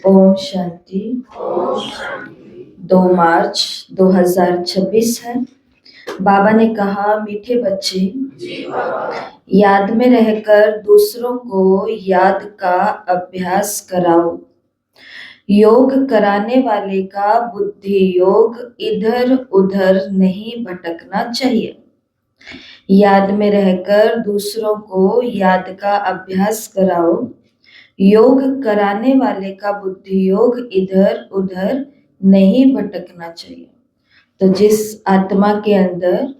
ओम शांति। 2 मार्च 2026 है। बाबा ने कहा, मीठे बच्चे, याद में रहकर दूसरों को याद का अभ्यास कराओ। योग कराने वाले का बुद्धि योग इधर उधर नहीं भटकना चाहिए। याद में रहकर दूसरों को याद का अभ्यास कराओ। योग कराने वाले का बुद्धि योग इधर उधर नहीं भटकना चाहिए। तो जिस आत्मा के अंदर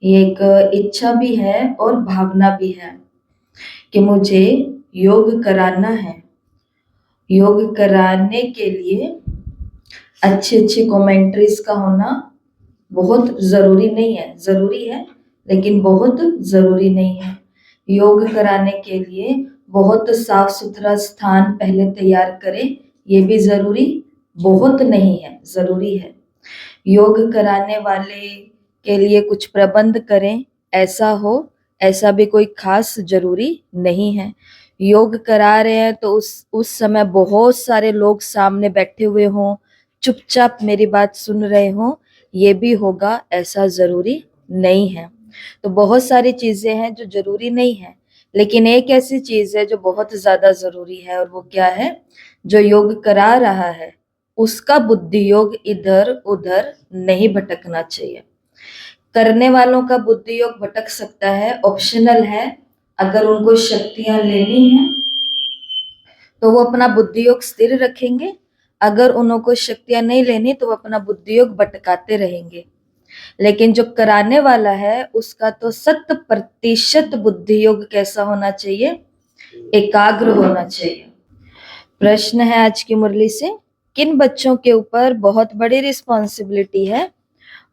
एक इच्छा भी है और भावना भी है कि मुझे योग कराना है, योग कराने के लिए अच्छी अच्छी कमेंट्रीज का होना बहुत जरूरी नहीं है। जरूरी है लेकिन बहुत जरूरी नहीं है। योग कराने के लिए बहुत साफ सुथरा स्थान पहले तैयार करें, ये भी जरूरी बहुत नहीं है, जरूरी है। योग कराने वाले के लिए कुछ प्रबंध करें, ऐसा हो, ऐसा भी कोई खास जरूरी नहीं है। योग करा रहे हैं तो उस समय बहुत सारे लोग सामने बैठे हुए हों, चुपचाप मेरी बात सुन रहे हों, ये भी होगा, ऐसा जरूरी नहीं है। तो बहुत सारी चीजें हैं जो जरूरी नहीं है, लेकिन एक ऐसी चीज है जो बहुत ज्यादा जरूरी है, और वो क्या है? जो योग करा रहा है उसका बुद्धि योग इधर उधर नहीं भटकना चाहिए। करने वालों का बुद्धि योग भटक सकता है, ऑप्शनल है। अगर उनको शक्तियां लेनी है तो वो अपना बुद्धि योग स्थिर रखेंगे, अगर उनको शक्तियां नहीं लेनी तो वो अपना बुद्धि योग भटकाते रहेंगे। लेकिन जो कराने वाला है उसका तो 100% बुद्धि योग कैसा होना चाहिए? एकाग्र होना चाहिए। प्रश्न है आज की मुरली से, किन बच्चों के ऊपर बहुत बड़ी रिस्पॉन्सिबिलिटी है,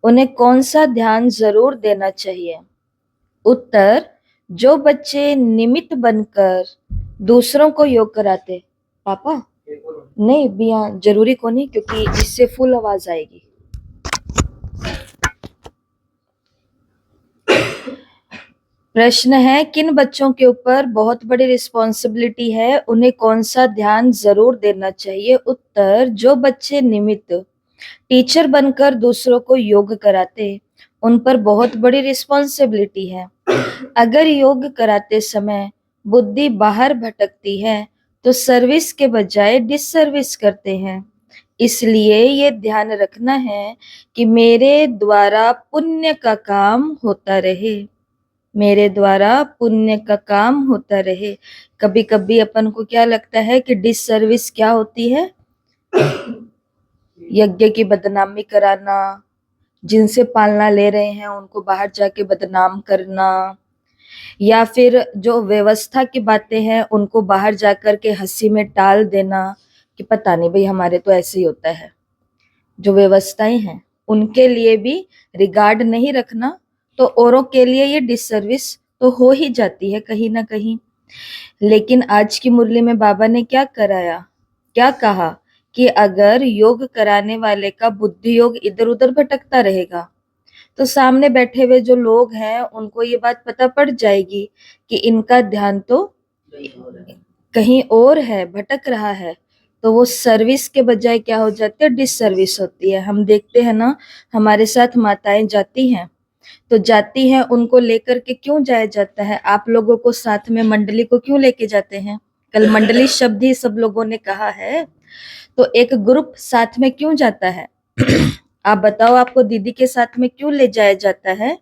उन्हें कौन सा ध्यान जरूर देना चाहिए? उत्तर, जो बच्चे निमित्त बनकर दूसरों को योग कराते। पापा नहीं बिया जरूरी को नहीं, क्योंकि इससे फुल आवाज आएगी। प्रश्न है, किन बच्चों के ऊपर बहुत बड़ी रिस्पॉन्सिबिलिटी है, उन्हें कौन सा ध्यान जरूर देना चाहिए? उत्तर, जो बच्चे निमित्त टीचर बनकर दूसरों को योग कराते, उन पर बहुत बड़ी रिस्पॉन्सिबिलिटी है। अगर योग कराते समय बुद्धि बाहर भटकती है तो सर्विस के बजाय डिससर्विस करते हैं। इसलिए ये ध्यान रखना है कि मेरे द्वारा पुण्य का काम होता रहे, मेरे द्वारा पुण्य का काम होता रहे। कभी कभी अपन को क्या लगता है कि डिससर्विस क्या होती है? यज्ञ की बदनामी कराना, जिनसे पालना ले रहे हैं उनको बाहर जाके बदनाम करना, या फिर जो व्यवस्था की बातें हैं उनको बाहर जाकर के हंसी में टाल देना कि पता नहीं भाई हमारे तो ऐसे ही होता है। जो व्यवस्थाएं हैं उनके लिए भी रिगार्ड नहीं रखना, तो औरों के लिए ये डिससर्विस तो हो ही जाती है कहीं ना कहीं। लेकिन आज की मुरली में बाबा ने क्या कराया, क्या कहा कि अगर योग कराने वाले का बुद्धि योग इधर उधर भटकता रहेगा तो सामने बैठे हुए जो लोग हैं उनको ये बात पता पड़ जाएगी कि इनका ध्यान तो कहीं और है, भटक रहा है। तो वो सर्विस के बजाय क्या हो जाती है? डिससर्विस होती है। हम देखते हैं ना, हमारे साथ माताएं जाती हैं तो जाती हैं, उनको लेकर के क्यों जाया जाता है? आप लोगों को साथ में मंडली को क्यों लेके जाते हैं? कल मंडली शब्द ही सब लोगों ने कहा है, तो एक ग्रुप साथ में क्यों जाता है? आप बताओ, आपको दीदी के साथ में क्यों ले जाया जाता है?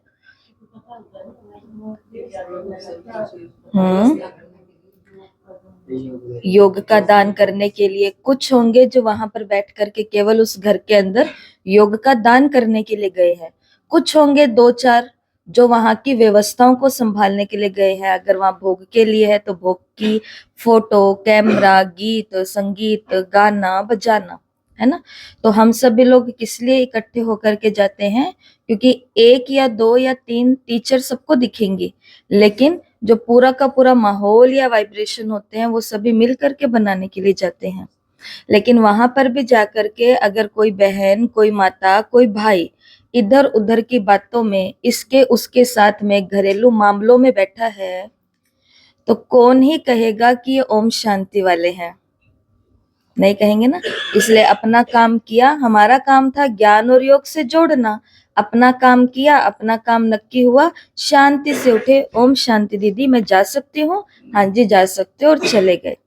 योग का दान करने के लिए। कुछ होंगे जो वहां पर बैठ करके केवल उस घर के अंदर योग का दान करने के लिए गए हैं। कुछ होंगे 2-4 जो वहां की व्यवस्थाओं को संभालने के लिए गए हैं। अगर वहां भोग के लिए है तो भोग की फोटो, कैमरा, गीत, संगीत, गाना बजाना, है ना? तो हम सभी लोग किस लिए इकट्ठे होकर के जाते हैं? क्योंकि 1 या 2 या 3 टीचर सबको दिखेंगे, लेकिन जो पूरा का पूरा माहौल या वाइब्रेशन होते हैं वो सभी मिल करके बनाने के लिए जाते हैं। लेकिन वहां पर भी जाकर के अगर कोई बहन, कोई माता, कोई भाई इधर उधर की बातों में, इसके उसके साथ में घरेलू मामलों में बैठा है, तो कौन ही कहेगा कि ये ओम शांति वाले हैं? नहीं कहेंगे ना। इसलिए अपना काम किया, हमारा काम था ज्ञान और योग से जोड़ना। अपना काम किया, अपना काम नक्की हुआ, शांति से उठे, ओम शांति दीदी मैं जा सकती हूँ? हाँ जी जा सकते हो, और चले गए।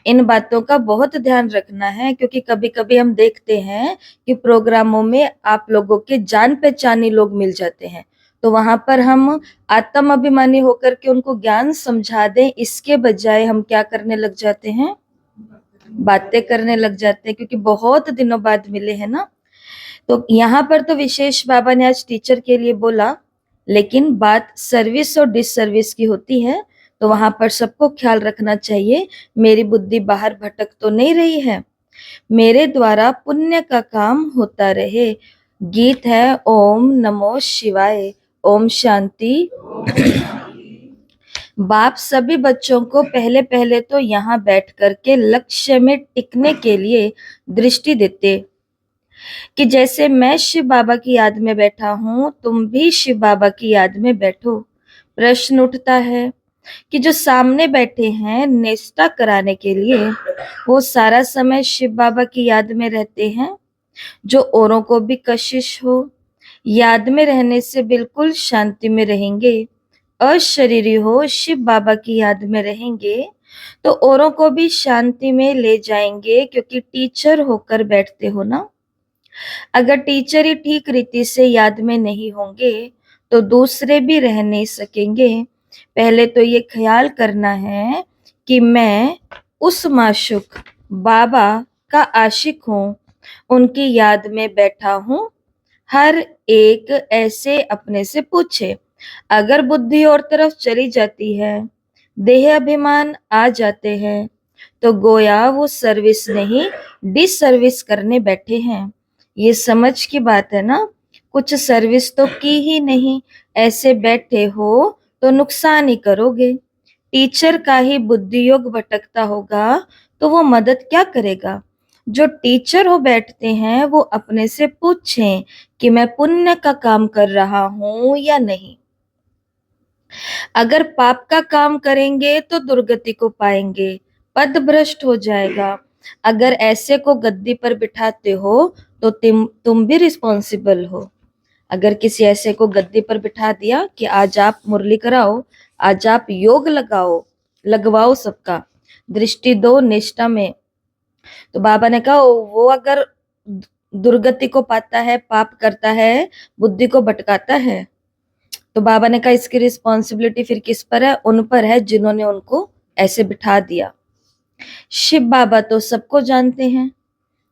इन बातों का बहुत ध्यान रखना है, क्योंकि कभी कभी हम देखते हैं कि प्रोग्रामों में आप लोगों के जान पहचानी लोग मिल जाते हैं, तो वहां पर हम आत्म अभिमानी होकर के उनको ज्ञान समझा दें, इसके बजाय हम क्या करने लग जाते हैं? बातें करने लग जाते हैं, क्योंकि बहुत दिनों बाद मिले हैं ना। तो यहाँ पर तो विशेष बाबा ने आज टीचर के लिए बोला, लेकिन बात सर्विस और डिससर्विस की होती है, तो वहां पर सबको ख्याल रखना चाहिए मेरी बुद्धि बाहर भटक तो नहीं रही है, मेरे द्वारा पुण्य का काम होता रहे। गीत है ओम नमो शिवाय, ओम शांति। बाप सभी बच्चों को पहले पहले तो यहाँ बैठ करके लक्ष्य में टिकने के लिए दृष्टि देते, कि जैसे मैं शिव बाबा की याद में बैठा हूं, तुम भी शिव बाबा की याद में बैठो। प्रश्न उठता है कि जो सामने बैठे हैं निष्ठा कराने के लिए, वो सारा समय शिव बाबा की याद में रहते हैं? जो औरों को भी कशिश हो, याद में रहने से बिल्कुल शांति में रहेंगे, अशरीरी हो, शिव बाबा की याद में रहेंगे, तो औरों को भी शांति में ले जाएंगे, क्योंकि टीचर होकर बैठते हो ना। अगर टीचर ही ठीक रीति से याद में नहीं होंगे, तो दूसरे भी रह नहीं सकेंगे। पहले तो ये ख्याल करना है कि मैं उस माशूक बाबा का आशिक हूँ, उनकी याद में बैठा हूँ। हर एक ऐसे अपने से पूछे। अगर बुद्धि और तरफ चली जाती है, देह अभिमान आ जाते हैं, तो गोया वो सर्विस नहीं डिसर्विस करने बैठे हैं। ये समझ की बात है ना। कुछ सर्विस तो की ही नहीं, ऐसे बैठे हो तो नुकसान ही करोगे। टीचर का ही बुद्धि योग भटकता होगा तो वो मदद क्या करेगा? जो टीचर हो बैठते हैं वो अपने से पूछें कि मैं पुण्य का काम कर रहा हूं या नहीं। अगर पाप का काम करेंगे तो दुर्गति को पाएंगे, पद भ्रष्ट हो जाएगा। अगर ऐसे को गद्दी पर बिठाते हो तो तुम भी रिस्पॉन्सिबल हो। अगर किसी ऐसे को गद्दी पर बिठा दिया कि आज आप मुरली कराओ, आज आप योग लगाओ, लगवाओ, सबका दृष्टि दो निष्ठा में, तो बाबा ने कहा वो अगर दुर्गति को पाता है, पाप करता है, बुद्धि को भटकाता है, तो बाबा ने कहा इसकी रिस्पॉन्सिबिलिटी फिर किस पर है? उन पर है जिन्होंने उनको ऐसे बिठा दिया। शिव बाबा तो सबको जानते हैं,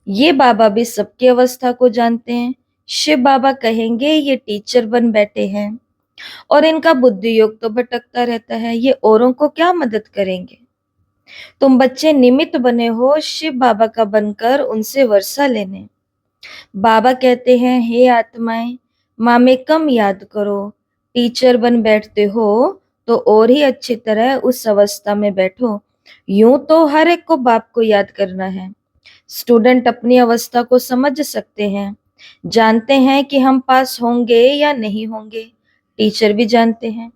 ये बाबा भी सबकी अवस्था को जानते हैं। शिव बाबा कहेंगे ये टीचर बन बैठे हैं और इनका बुद्धि योग तो भटकता रहता है, ये औरों को क्या मदद करेंगे? तुम बच्चे निमित्त बने हो शिव बाबा का बनकर उनसे वर्षा लेने। बाबा कहते हैं हे आत्माएं, माँ में कम याद करो। टीचर बन बैठते हो तो और ही अच्छी तरह उस अवस्था में बैठो। यूं तो हर एक को बाप को याद करना है। स्टूडेंट अपनी अवस्था को समझ सकते हैं, जानते हैं कि हम पास होंगे या नहीं होंगे। टीचर भी जानते हैं,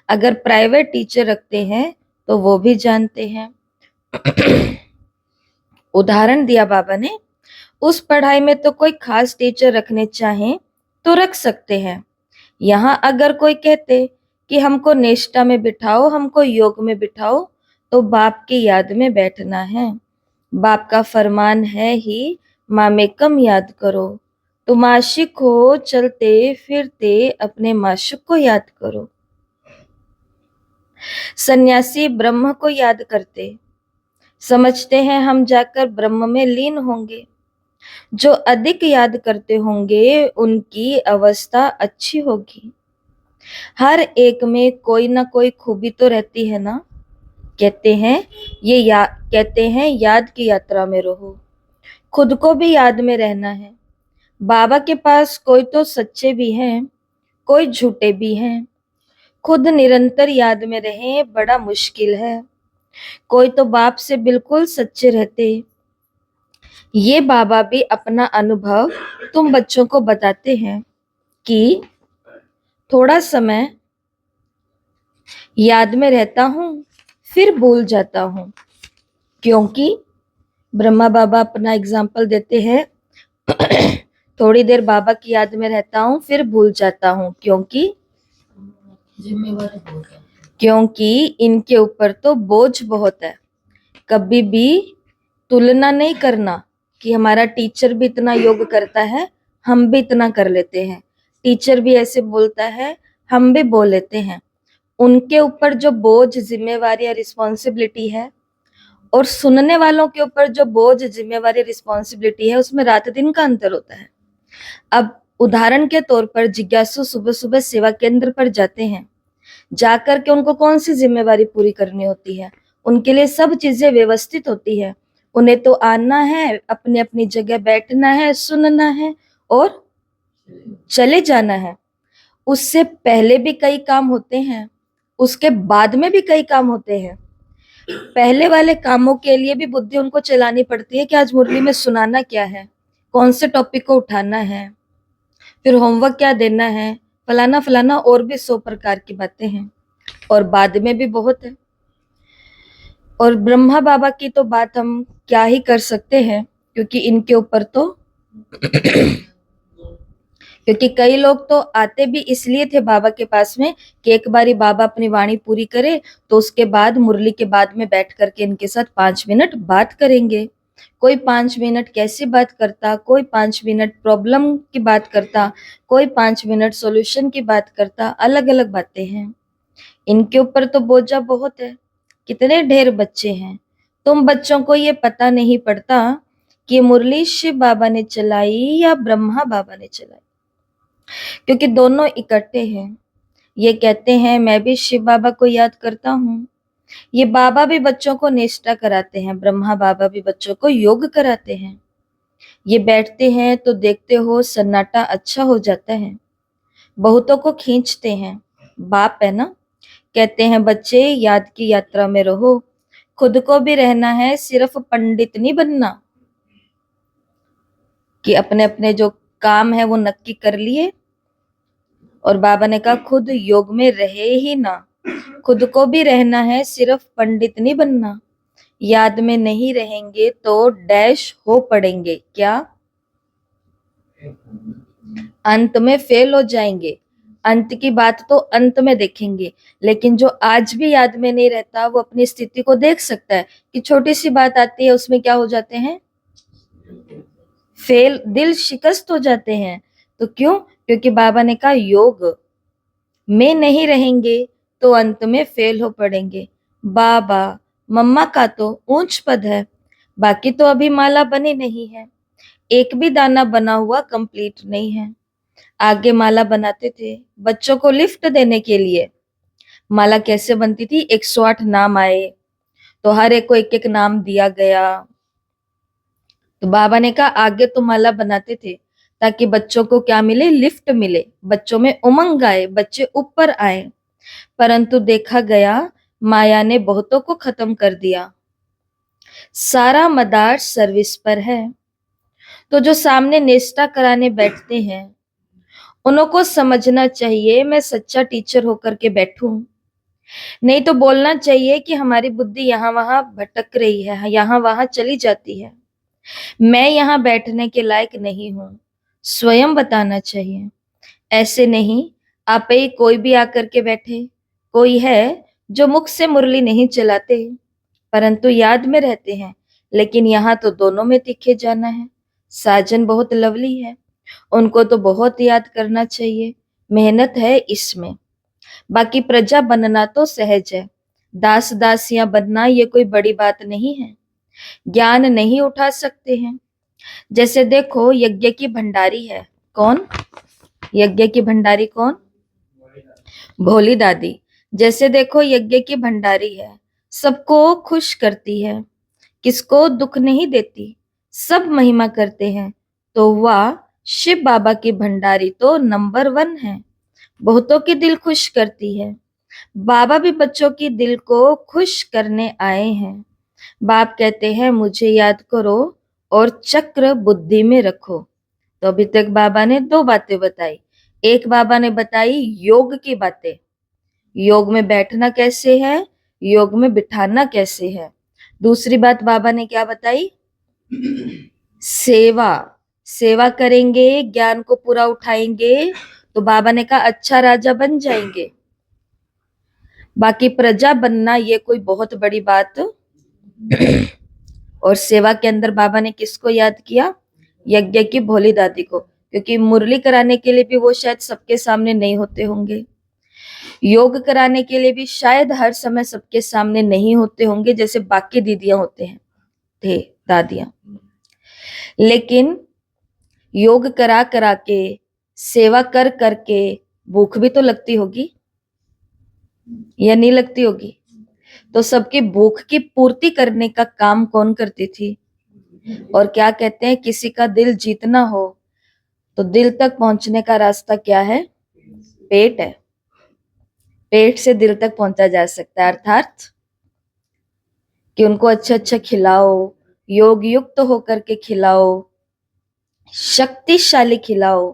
अगर प्राइवेट टीचर रखते हैं तो वो भी जानते हैं। उदाहरण दिया बाबा ने, उस पढ़ाई में तो कोई खास टीचर रखने चाहें तो रख सकते हैं। यहाँ अगर कोई कहते कि हमको निष्ठा में बिठाओ, हमको योग में बिठाओ, तो बाप की याद में बैठना है। बाप का फरमान है ही माँ में कम याद करो। तुम आशिक हो, चलते फिरते अपने माशुक को याद करो। सन्यासी ब्रह्म को याद करते, समझते हैं हम जाकर ब्रह्म में लीन होंगे। जो अधिक याद करते होंगे उनकी अवस्था अच्छी होगी। हर एक में कोई ना कोई खूबी तो रहती है ना। कहते हैं याद की यात्रा में रहो। खुद को भी याद में रहना है। बाबा के पास कोई तो सच्चे भी हैं, कोई झूठे भी हैं। खुद निरंतर याद में रहें बड़ा मुश्किल है। कोई तो बाप से बिल्कुल सच्चे रहते। ये बाबा भी अपना अनुभव तुम बच्चों को बताते हैं कि थोड़ा समय याद में रहता हूं, फिर भूल जाता हूं, क्योंकि ब्रह्मा बाबा अपना एग्जाम्पल देते हैं। थोड़ी देर बाबा की याद में रहता हूँ फिर भूल जाता हूँ, क्योंकि इनके ऊपर तो बोझ बहुत है। कभी भी तुलना नहीं करना कि हमारा टीचर भी इतना योग करता है, हम भी इतना कर लेते हैं। टीचर भी ऐसे बोलता है, हम भी बोल लेते हैं। उनके ऊपर जो बोझ, जिम्मेवारी या रिस्पॉन्सिबिलिटी है और सुनने वालों के ऊपर जो बोझ, जिम्मेवारी, रिस्पॉन्सिबिलिटी है, उसमें रात दिन का अंतर होता है। अब उदाहरण के तौर पर जिज्ञासु सुबह सुबह सेवा केंद्र पर जाते हैं। जाकर के उनको कौन सी जिम्मेवारी पूरी करनी होती है? उनके लिए सब चीजें व्यवस्थित होती है। उन्हें तो आना है, अपनी अपनी जगह बैठना है, सुनना है और चले जाना है। उससे पहले भी कई काम होते हैं, उसके बाद में भी कई काम होते हैं। पहले वाले कामों के लिए भी बुद्धि उनको चलानी पड़ती है कि आज मुरली में सुनाना क्या है, कौन से टॉपिक को उठाना है, फिर होमवर्क क्या देना है, फलाना फलाना, और भी 100 प्रकार की बातें हैं। और बाद में भी बहुत है। और ब्रह्मा बाबा की तो बात हम क्या ही कर सकते हैं, क्योंकि इनके ऊपर तो क्योंकि कई लोग तो आते भी इसलिए थे बाबा के पास में कि एक बारी बाबा अपनी वाणी पूरी करे तो उसके बाद मुरली के बाद में बैठ करके इनके साथ 5 मिनट बात करेंगे। कोई 5 मिनट कैसी बात करता, कोई 5 मिनट प्रॉब्लम की बात करता, कोई 5 मिनट सॉल्यूशन की बात करता, अलग अलग बातें हैं। इनके ऊपर तो बोझा बहुत है। कितने ढेर बच्चे हैं। तुम बच्चों को ये पता नहीं पड़ता कि मुरली शिव बाबा ने चलाई या ब्रह्मा बाबा ने चलाई, क्योंकि दोनों इकट्ठे हैं। ये कहते हैं मैं भी शिव बाबा को याद करता हूँ। ये बाबा भी बच्चों को निष्ठा कराते हैं, ब्रह्मा बाबा भी बच्चों को योग कराते हैं। ये बैठते हैं तो देखते हो सन्नाटा अच्छा हो जाता है। बहुतों को खींचते हैं। बाप है ना, कहते हैं बच्चे याद की यात्रा में रहो, खुद को भी रहना है, सिर्फ पंडित नहीं बनना कि अपने अपने जो काम है वो नक्की कर लिए। और बाबा ने कहा खुद योग में रहे ही ना, खुद को भी रहना है, सिर्फ पंडित नहीं बनना। याद में नहीं रहेंगे तो डैश हो पड़ेंगे, क्या अंत में फेल हो जाएंगे। अंत की बात तो अंत में देखेंगे, लेकिन जो आज भी याद में नहीं रहता वो अपनी स्थिति को देख सकता है कि छोटी सी बात आती है उसमें क्या हो जाते हैं, फेल, दिल शिकस्त हो जाते हैं। तो क्यों? क्योंकि बाबा ने कहा योग में नहीं रहेंगे तो अंत में फेल हो पड़ेंगे। बाबा मम्मा का तो ऊंच पद है, बाकी तो अभी माला बनी नहीं है, एक भी दाना बना हुआ कंप्लीट नहीं है। आगे माला बनाते थे बच्चों को लिफ्ट देने के लिए। माला कैसे बनती थी? 108 नाम आए तो हर एक को एक एक नाम दिया गया। तो बाबा ने कहा आगे तो माला बनाते थे ताकि बच्चों को क्या मिले, लिफ्ट मिले, बच्चों में उमंग आए, बच्चे ऊपर आए। परंतु देखा गया माया ने बहुतों को खत्म कर दिया। सारा मदार सर्विस पर है। तो जो सामने निष्ठा कराने बैठते हैं उनको समझना चाहिए मैं सच्चा टीचर होकर के बैठूं, नहीं तो बोलना चाहिए कि हमारी बुद्धि यहाँ वहां भटक रही है, यहाँ वहां चली जाती है, मैं यहाँ बैठने के लायक नहीं हूं। स्वयं बताना चाहिए, ऐसे नहीं आप ही कोई भी आकर के बैठे। कोई है जो मुख से मुरली नहीं चलाते परंतु याद में रहते हैं, लेकिन यहाँ तो दोनों में तीखे जाना है। साजन बहुत लवली है, उनको तो बहुत याद करना चाहिए, मेहनत है इसमें। बाकी प्रजा बनना तो सहज है, दास दासियां बनना ये कोई बड़ी बात नहीं है। ज्ञान नहीं उठा सकते हैं। जैसे देखो यज्ञ की भंडारी है, कौन? यज्ञ की भंडारी कौन? भोली दादी। जैसे देखो यज्ञ की भंडारी है, सबको खुश करती है, किसको दुख नहीं देती, सब महिमा करते हैं। तो वह शिव बाबा की भंडारी तो नंबर 1 है, बहुतों के दिल खुश करती है। बाबा भी बच्चों की दिल को खुश करने आए हैं। बाप कहते हैं मुझे याद करो और चक्र बुद्धि में रखो। तो अभी तक बाबा ने 2 बातें बताई। एक बाबा ने बताई योग की बातें, योग में बैठना कैसे है, योग में बिठाना कैसे है। दूसरी बात बाबा ने क्या बताई? सेवा, सेवा करेंगे, ज्ञान को पूरा उठाएंगे तो बाबा ने कहा अच्छा राजा बन जाएंगे। बाकी प्रजा बनना ये कोई बहुत बड़ी बात। और सेवा के अंदर बाबा ने किसको याद किया? यज्ञ की भोली दादी को, क्योंकि मुरली कराने के लिए भी वो शायद सबके सामने नहीं होते होंगे, योग कराने के लिए भी शायद हर समय सबके सामने नहीं होते होंगे जैसे बाकी दीदियां होते हैं थे दादियां। लेकिन योग करा करा के, सेवा कर करके भूख भी तो लगती होगी या नहीं लगती होगी? तो सबकी भूख की पूर्ति करने का काम कौन करती थी? और क्या कहते हैं, किसी का दिल जीतना हो तो दिल तक पहुंचने का रास्ता क्या है? पेट है। पेट से दिल तक पहुंचा जा सकता है, अर्थात कि उनको अच्छा अच्छा खिलाओ, योग युक्त होकर के खिलाओ, शक्तिशाली खिलाओ,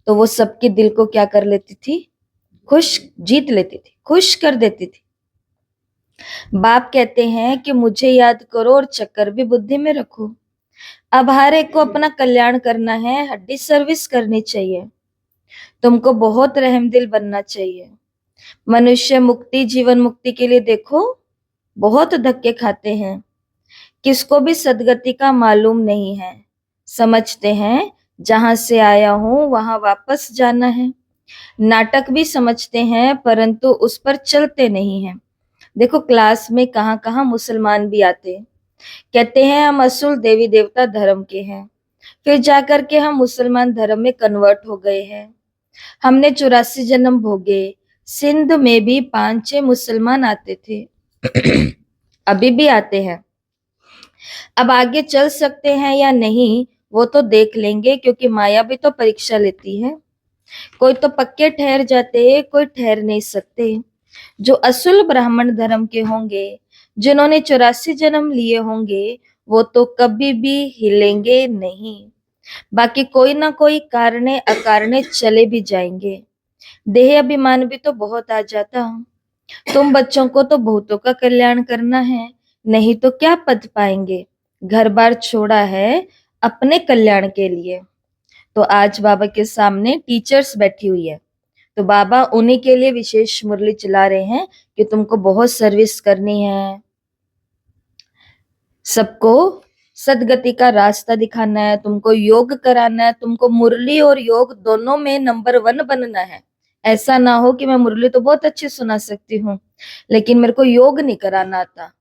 तो वो सबके दिल को क्या कर लेती थी? खुश, जीत लेती थी, खुश कर देती थी। बाप कहते हैं कि मुझे याद करो और चक्कर भी बुद्धि में रखो। अब हर एक को अपना कल्याण करना है, हड्डी सर्विस करनी चाहिए, तुमको बहुत रहमदिल बनना चाहिए। मनुष्य मुक्ति, जीवन मुक्ति के लिए देखो बहुत धक्के खाते हैं, किसको भी सदगति का मालूम नहीं है, समझते हैं जहां से आया हूं वहां वापस जाना है। नाटक भी समझते हैं परंतु उस पर चलते नहीं हैं। देखो क्लास में कहां कहां मुसलमान भी आते हैं, कहते हैं हम असूल देवी देवता धर्म के हैं, फिर जाकर के हम मुसलमान धर्म में कन्वर्ट हो गए हैं। हमने 84 जन्म भोगे, सिंध में भी 5-6 मुसलमान आते थे, अभी भी आते हैं। अब आगे चल सकते हैं या नहीं वो तो देख लेंगे, क्योंकि माया भी तो परीक्षा लेती है। कोई तो पक्के ठहर जाते, कोई ठहर नहीं सकते। जो असूल ब्राह्मण धर्म के होंगे, जिन्होंने 84 जन्म लिए होंगे, वो तो कभी भी हिलेंगे नहीं। बाकी कोई ना कोई कारणे अकारणे चले भी जाएंगे। देह अभिमान भी तो बहुत आ जाता। तुम बच्चों को तो बहुतों का कल्याण करना है, नहीं तो क्या पद पाएंगे। घर बार छोड़ा है अपने कल्याण के लिए। तो आज बाबा के सामने टीचर्स बैठी हुई है, तो बाबा उन्हीं के लिए विशेष मुरली चला रहे हैं कि तुमको बहुत सर्विस करनी है, सबको सदगति का रास्ता दिखाना है, तुमको योग कराना है, तुमको मुरली और योग दोनों में नंबर 1 बनना है। ऐसा ना हो कि मैं मुरली तो बहुत अच्छी सुना सकती हूँ लेकिन मेरे को योग नहीं कराना आता,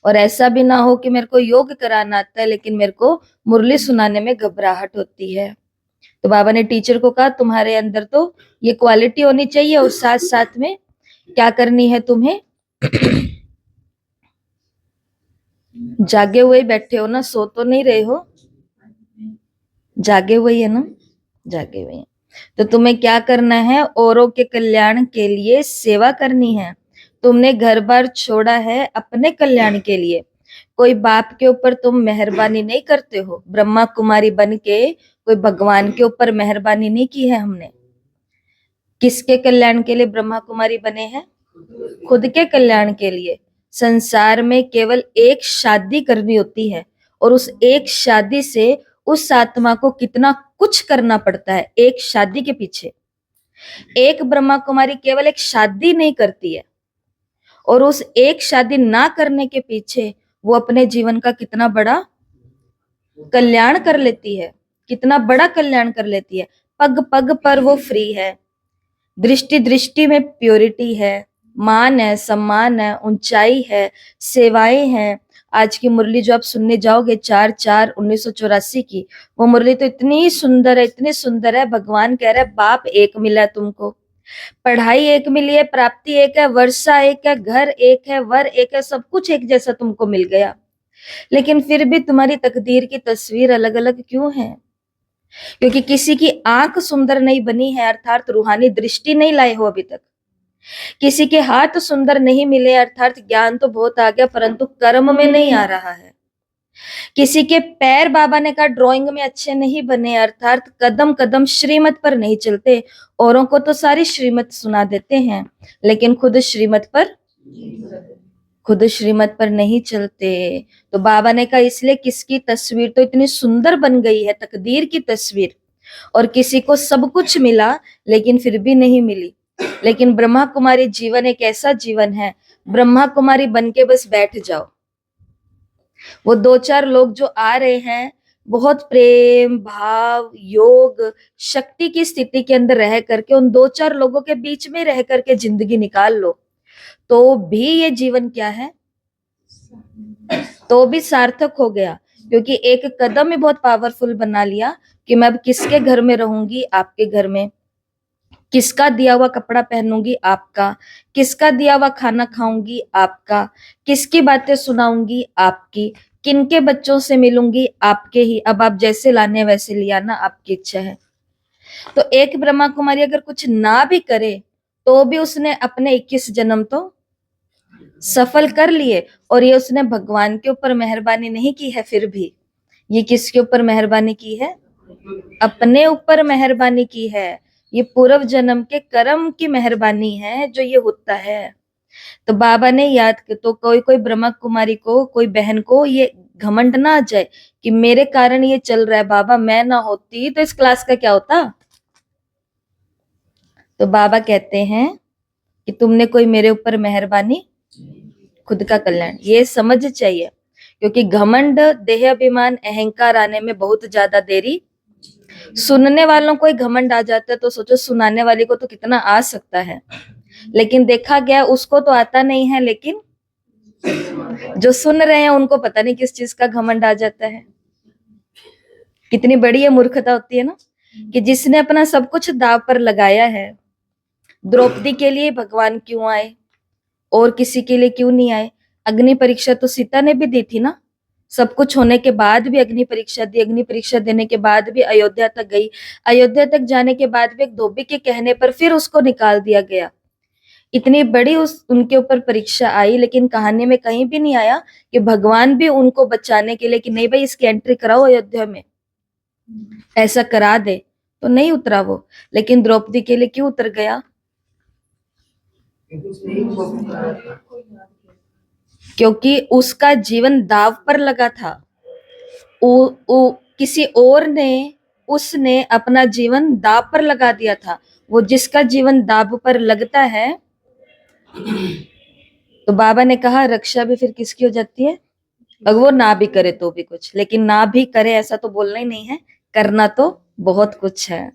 और ऐसा भी ना हो कि मेरे को योग कराना आता है लेकिन मेरे को मुरली सुनाने में घबराहट होती है। तो बाबा ने टीचर को कहा तुम्हारे अंदर तो ये क्वालिटी होनी चाहिए, और साथ साथ में क्या करनी है तुम्हें? जागे हुए बैठे हो ना, सो तो नहीं रहे हो? जागे हुए है ना, जागे हुए हैं। तो तुम्हें क्या करना है? औरों के कल्याण के लिए सेवा करनी है। तुमने घर बार छोड़ा है अपने कल्याण के लिए। कोई बाप के ऊपर तुम मेहरबानी नहीं करते हो, ब्रह्मा कुमारी बन के कोई भगवान के ऊपर मेहरबानी नहीं की है हमने। किसके कल्याण के लिए ब्रह्मा कुमारी बने हैं? खुद के कल्याण के लिए। संसार में केवल एक शादी करनी होती है, और उस एक शादी से उस आत्मा को कितना कुछ करना पड़ता है एक शादी के पीछे। एक ब्रह्मा कुमारी केवल एक शादी नहीं करती है, और उस एक शादी ना करने के पीछे वो अपने जीवन का कितना बड़ा कल्याण कर लेती है, कितना बड़ा कल्याण कर लेती है। पग पग पर वो फ्री है, दृष्टि दृष्टि में प्योरिटी है, मान है, सम्मान है, ऊंचाई है, सेवाएं हैं। आज की मुरली जो आप सुनने जाओगे 4/4/1984 की, वो मुरली तो इतनी सुंदर है, इतनी सुंदर है। भगवान कह रहे बाप एक मिला है तुमको, पढ़ाई एक मिली है, प्राप्ति एक है, वर्षा एक है, घर एक है, वर एक है, सब कुछ एक जैसा तुमको मिल गया, लेकिन फिर भी तुम्हारी तकदीर की तस्वीर अलग अलग क्यों है? क्योंकि किसी की आंख सुंदर नहीं बनी है, अर्थात रूहानी दृष्टि नहीं लाए हो अभी तक। किसी के हाथ सुंदर नहीं मिले, अर्थात ज्ञान तो बहुत आ गया परंतु कर्म में नहीं आ रहा है। किसी के पैर बाबा ने कहा ड्राइंग में अच्छे नहीं बने, अर्थात कदम कदम श्रीमत पर नहीं चलते। औरों को तो सारी श्रीमत सुना देते हैं लेकिन खुद श्रीमत पर खुद श्रीमत पर नहीं चलते। तो बाबा ने कहा इसलिए किसकी तस्वीर तो इतनी सुंदर बन गई है, तकदीर की तस्वीर, और किसी को सब कुछ मिला लेकिन फिर भी नहीं मिली। लेकिन ब्रह्मा कुमारी जीवन एक ऐसा जीवन है, ब्रह्मा कुमारी बन के बस बैठ जाओ। वो दो चार लोग जो आ रहे हैं, बहुत प्रेम भाव योग शक्ति की स्थिति के अंदर रह करके उन दो चार लोगों के बीच में रह करके जिंदगी निकाल लो, तो भी ये जीवन क्या है, तो भी सार्थक हो गया। क्योंकि एक कदम ही बहुत पावरफुल बना लिया कि मैं अब किसके घर में रहूंगी, आपके घर में। किसका दिया हुआ कपड़ा पहनूंगी, आपका। किसका दिया हुआ खाना खाऊंगी, आपका। किसकी बातें सुनाऊंगी, आपकी। किनके बच्चों से मिलूंगी, आपके ही। अब आप जैसे लाने वैसे लिया ना, आपकी इच्छा है। तो एक ब्रह्मा कुमारी अगर कुछ ना भी करे तो भी उसने अपने 21 जन्म तो सफल कर लिए। और ये उसने भगवान के ऊपर मेहरबानी नहीं की है, फिर भी ये किसके ऊपर मेहरबानी की है, अपने ऊपर मेहरबानी की है। ये पूर्व जन्म के कर्म की मेहरबानी है जो ये होता है। तो बाबा ने याद किया, तो कोई कोई ब्रह्मा कुमारी को, कोई बहन को ये घमंड ना आ जाए कि मेरे कारण ये चल रहा है, बाबा मैं ना होती तो इस क्लास का क्या होता। तो बाबा कहते हैं कि तुमने कोई मेरे ऊपर मेहरबानी, खुद का कल्याण, ये समझ चाहिए। क्योंकि घमंड देह अभिमान अहंकार आने में बहुत ज्यादा देरी, सुनने वालों को ही घमंड आ जाता है तो सोचो सुनाने वाले को तो कितना आ सकता है। लेकिन देखा गया उसको तो आता नहीं है, लेकिन जो सुन रहे हैं उनको पता नहीं किस चीज का घमंड आ जाता है। कितनी बड़ी ये मूर्खता होती है ना, कि जिसने अपना सब कुछ दाव पर लगाया है। द्रौपदी के लिए भगवान क्यों आए और किसी के लिए क्यों नहीं आए। अग्नि परीक्षा तो सीता ने भी दी थी ना, सब कुछ होने के बाद भी अग्नि परीक्षा दी। अग्नि परीक्षा देने के बाद भी अयोध्या तक गई। अयोध्या तक जाने के बाद भी एक धोबी के कहने पर फिर उसको निकाल दिया गया। इतनी बड़ी उनके ऊपर परीक्षा आई, लेकिन कहानी में कहीं भी नहीं आया कि भगवान भी उनको बचाने के लिए कि नहीं भाई इसकी एंट्री कराओ अयोध्या में, ऐसा करा दे, तो नहीं उतरा वो। लेकिन द्रौपदी के लिए क्यों उतर गया, क्योंकि उसका जीवन दाव पर लगा था। किसी और ने, उसने अपना जीवन दाव पर लगा दिया था। वो जिसका जीवन दाव पर लगता है, तो बाबा ने कहा रक्षा भी फिर किसकी हो जाती है, अगर वो ना भी करे तो भी कुछ। लेकिन ना भी करे ऐसा तो बोलना ही नहीं है, करना तो बहुत कुछ है।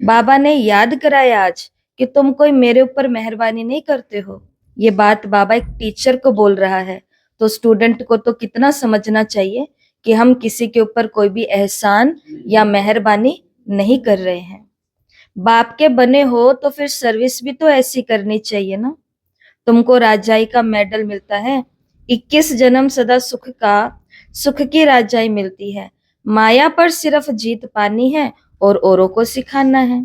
बाबा ने याद कराया आज कि तुम कोई मेरे ऊपर मेहरबानी नहीं करते हो। ये बात बाबा एक टीचर को बोल रहा है, तो स्टूडेंट को तो कितना समझना चाहिए कि हम किसी के ऊपर कोई भी एहसान या मेहरबानी नहीं कर रहे हैं। बाप के बने हो तो फिर सर्विस भी तो ऐसी करनी चाहिए ना। तुमको राजाई का मेडल मिलता है, 21 जन्म सदा सुख का, सुख की राजाई मिलती है। माया पर सिर्फ जीत पानी है और औरों को सिखाना है।